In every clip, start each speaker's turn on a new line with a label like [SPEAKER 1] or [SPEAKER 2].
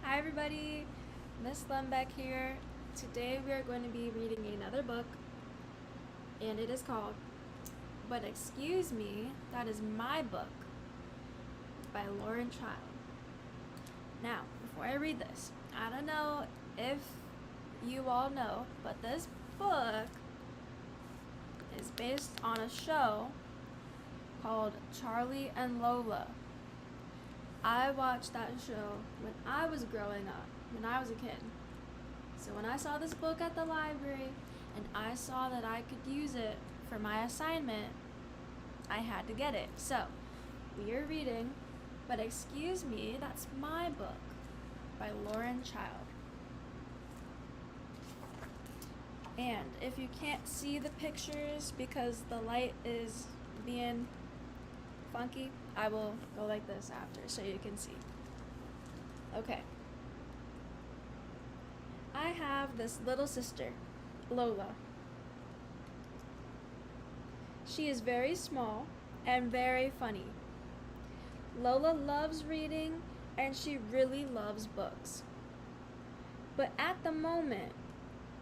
[SPEAKER 1] Hi everybody, Miss Lembeck here. Today we are going to be reading another book, and it is called But Excuse Me, That Is My Book by Lauren Child. Now, before I read this, I don't know if you all know, but this book is based on a show called Charlie and Lola. I watched that show when I was growing up, when I was a kid. So when I saw this book at the library and I saw that I could use it for my assignment, I had to get it. So we are reading But Excuse Me, That's My Book by Lauren Child. And if you can't see the pictures because the light is being funky, I will go like this after so you can see. Okay. I have this little sister, Lola. She is very small and very funny. Lola loves reading and she really loves books. But at the moment,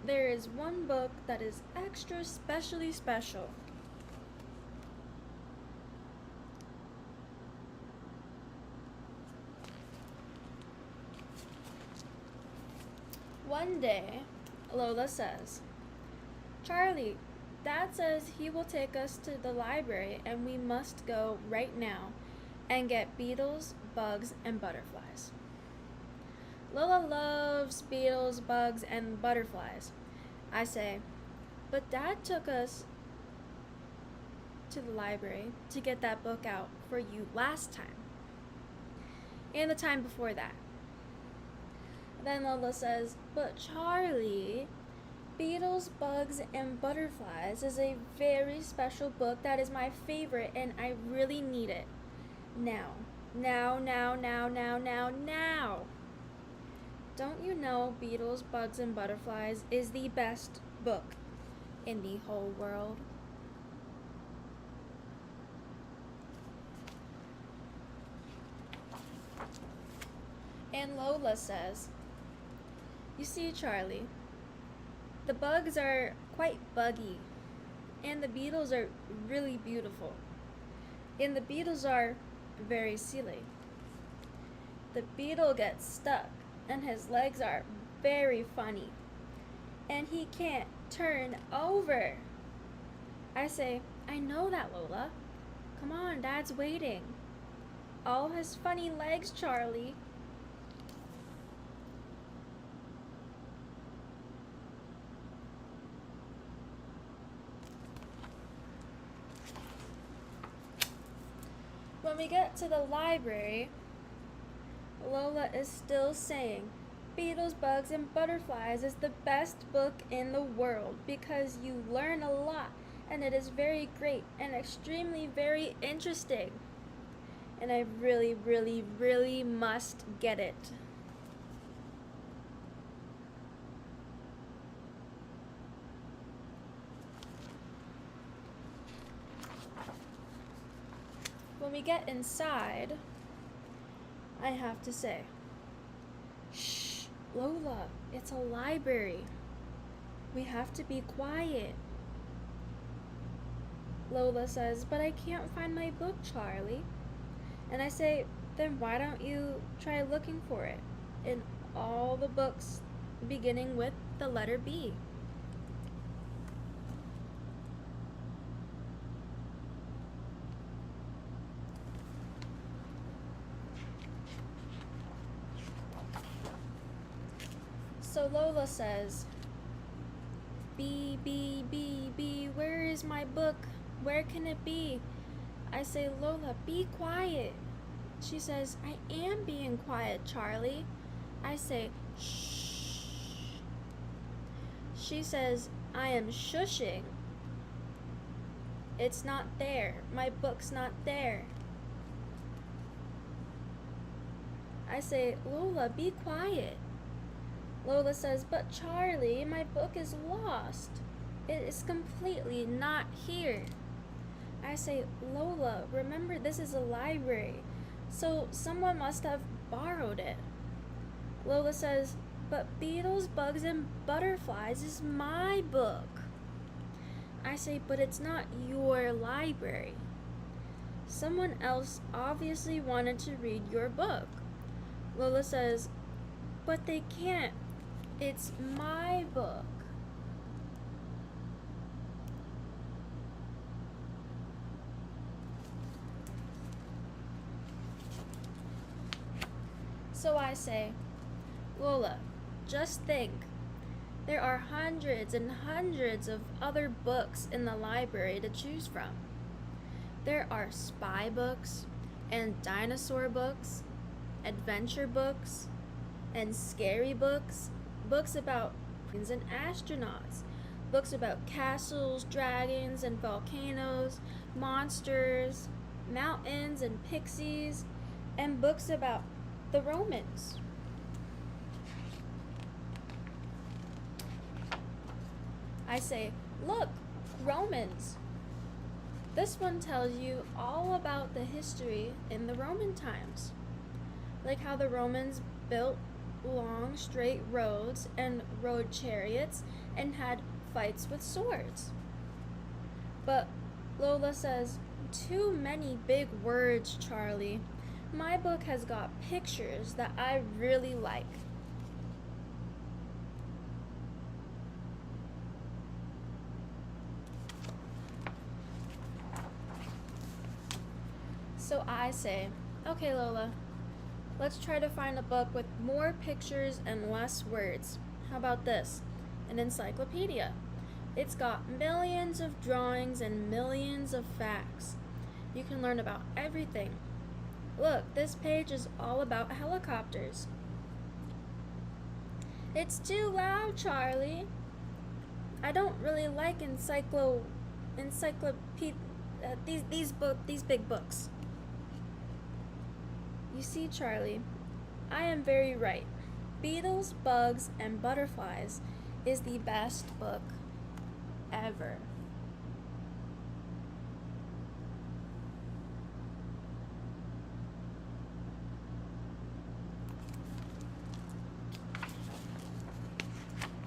[SPEAKER 1] there is one book that is extra specially special. One day, Lola says, "Charlie, Dad says he will take us to the library and we must go right now and get beetles, bugs, and butterflies." Lola loves beetles, bugs, and butterflies. I say, "But Dad took us to the library to get that book out for you last time. And the time before that." Then Lola says, "But Charlie, Beetles, Bugs, and Butterflies is a very special book that is my favorite and I really need it. Now. Don't you know Beetles, Bugs, and Butterflies is the best book in the whole world?" And Lola says, "You see, Charlie, the bugs are quite buggy, and the beetles are really beautiful, and the beetles are very silly. The beetle gets stuck, and his legs are very funny, and he can't turn over." I say, "I know that, Lola. Come on, Dad's waiting. All his funny legs, Charlie." When we get to the library, Lola is still saying, "Beetles, Bugs, and Butterflies is the best book in the world because you learn a lot and it is very great and extremely very interesting. And I really must get it." When we get inside, I have to say, "Shh, Lola, it's a library. We have to be quiet." Lola says, "But I can't find my book, Charlie." And I say, "Then why don't you try looking for it in all the books beginning with the letter B?" So Lola says, B, where is my book? Where can it be?" I say, "Lola, be quiet." She says, "I am being quiet, Charlie." I say, "Shh." She says, "I am shushing. It's not there. My book's not there." I say, "Lola, be quiet." Lola says, "But Charlie, my book is lost. It is completely not here." I say, "Lola, remember this is a library, so someone must have borrowed it." Lola says, but Beetles, Bugs, and Butterflies is my book. I say, but it's not your library. Someone else obviously wanted to read your book. Lola says, but they can't. It's my book. So I say, Lola, just think. There are hundreds and hundreds of other books in the library to choose from. There are spy books, and dinosaur books, adventure books, and scary books, books about planes and astronauts, books about castles, dragons, and volcanoes, monsters, mountains, and pixies, and books about the Romans. I say, look, Romans. This one tells you all about the history in the Roman times, like how the Romans built long, straight roads and rode chariots and had fights with swords. But Lola says, too many big words, Charlie. My book has got pictures that I really like. So I say, okay, Lola, let's try to find a book with more pictures and less words. How about this? An encyclopedia. It's got millions of drawings and millions of facts. You can learn about everything. Look, this page is all about helicopters. It's too loud, Charlie. I don't really like these big books. You see, Charlie, I am very right. Beetles, Bugs, and Butterflies is the best book ever.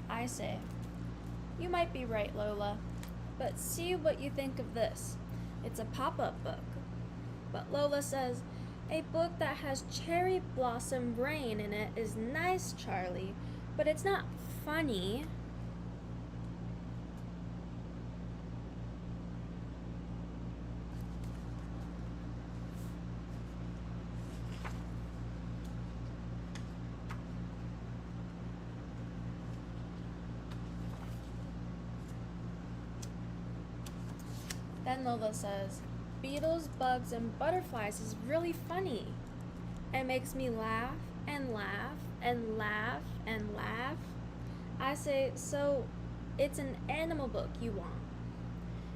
[SPEAKER 1] I say, you might be right, Lola, but see what you think of this. It's a pop-up book. But Lola says, a book that has cherry blossom rain in it is nice, Charlie, but it's not funny. Then Lola says, Beetles, Bugs, and Butterflies is really funny. It makes me laugh and laugh and laugh and laugh. I say, so it's an animal book you want.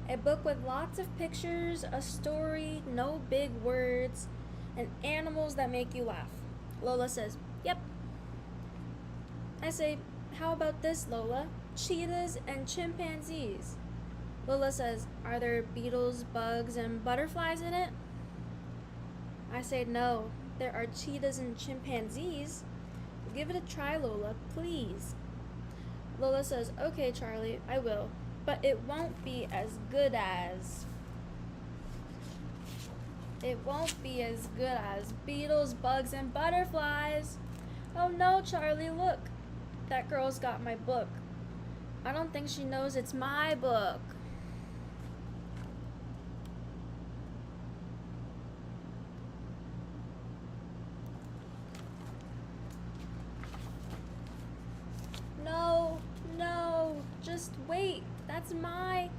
[SPEAKER 1] A book with lots of pictures, a story, no big words, and animals that make you laugh. Lola says, yep. I say, how about this, Lola? Cheetahs and chimpanzees. Lola says, are there beetles, bugs, and butterflies in it? I say, no, there are cheetahs and chimpanzees. Give it a try, Lola, please. Lola says, okay, Charlie, I will, but it won't be as good as... It won't be as good as beetles, bugs, and butterflies. Oh no, Charlie, look. That girl's got my book. I don't think she knows it's my book. No, just wait. That's my...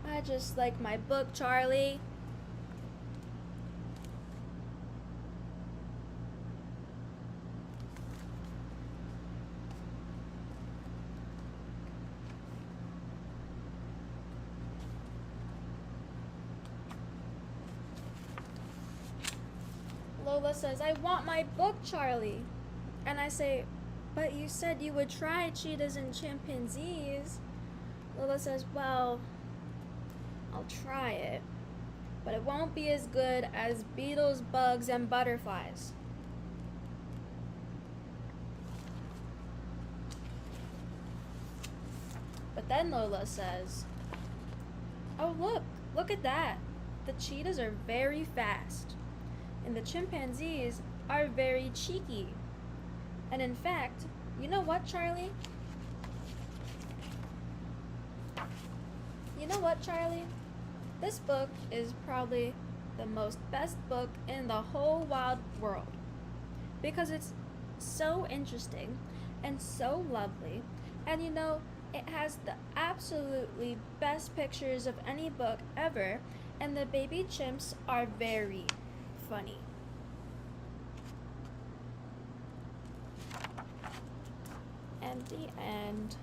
[SPEAKER 1] I just like my book, Charlie. Lola says, I want my book, Charlie. And I say, but you said you would try cheetahs and chimpanzees. Lola says, well, I'll try it, but it won't be as good as beetles, bugs, and butterflies. Then Lola says, "Oh, look at that. The cheetahs are very fast, and the chimpanzees are very cheeky. And in fact, you know what, Charlie? You know what, Charlie? This book is probably the best book in the whole wide world because it's so interesting and so lovely, and you know, it has the absolutely best pictures of any book ever, and the baby chimps are very funny." And the end.